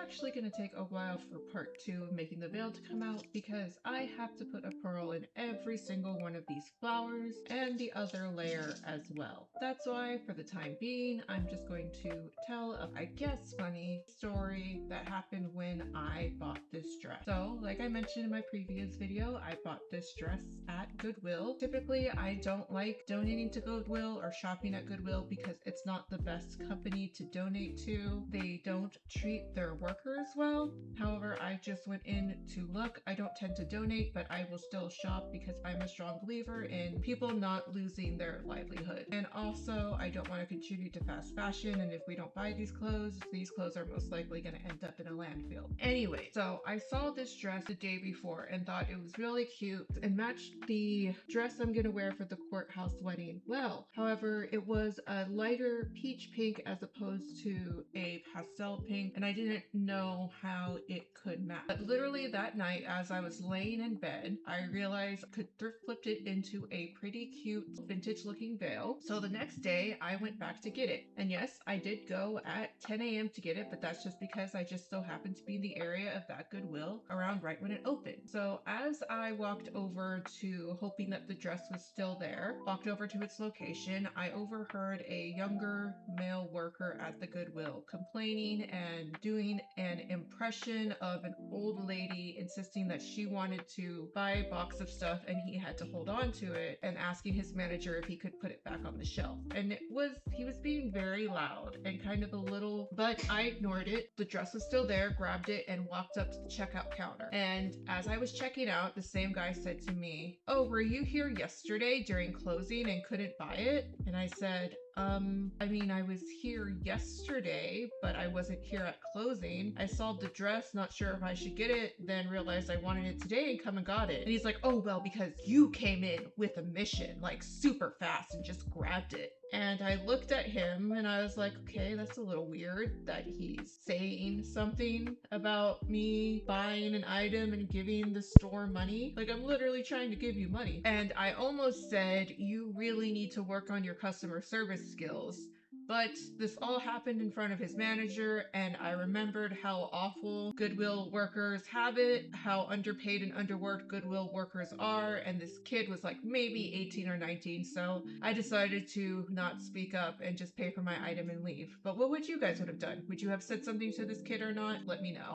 actually going to take a while for part 2 of making the veil to come out because I have to put a pearl in every single one of these flowers and the other layer as well. That's why for the time being I'm just going to tell a, I guess, funny story that happened when I bought this dress. So like I mentioned in my previous video, I bought this dress at Goodwill. Typically I don't like donating to Goodwill or shopping at Goodwill because it's not the best company to donate to. They don't treat their workers well. However, I just went in to look. I don't tend to donate, but I will still shop because I'm a strong believer in people not losing their livelihood. And also, I don't want to contribute to fast fashion, and if we don't buy these clothes are most likely going to end up in a landfill. Anyway, so I saw this dress the day before and thought it was really cute and matched the dress I'm going to wear for the courthouse wedding well. However, it was a lighter peach pink as opposed to a pastel pink, and I didn't know how it could match. But literally that night, as I was laying in bed, I realized I could thrift flip it into a pretty cute vintage looking veil. So the next day I went back to get it. And yes, I did go at 10 a.m. to get it, but that's just because I just so happened to be in the area of that Goodwill around right when it opened. So as I walked over to, hoping that the dress was still there, walked over to its location, I overheard a younger male worker at the Goodwill complaining and doing an impression of an old lady, insisting that she wanted to buy a box of stuff and he had to hold on to it, and asking his manager if he could put it back on the shelf. And he was being very loud and kind of a little, but I ignored it. The dress was still there, grabbed it, and walked up to the checkout counter. And as I was checking out, the same guy said to me, "Oh, were you here yesterday during closing and couldn't buy it?" And I said, I mean, I was here yesterday, but I wasn't here at closing. I saw the dress, not sure if I should get it, then realized I wanted it today and come and got it." And he's like, "Oh, well, because you came in with a mission, like super fast, and just grabbed it." And I looked at him and I was like, okay, that's a little weird that he's saying something about me buying an item and giving the store money. Like, I'm literally trying to give you money. And I almost said, you really need to work on your customer service skills. But this all happened in front of his manager, and I remembered how awful Goodwill workers have it, how underpaid and underworked Goodwill workers are, and this kid was like maybe 18 or 19, so I decided to not speak up and just pay for my item and leave. But what would you guys would have done? Would you have said something to this kid or not? Let me know.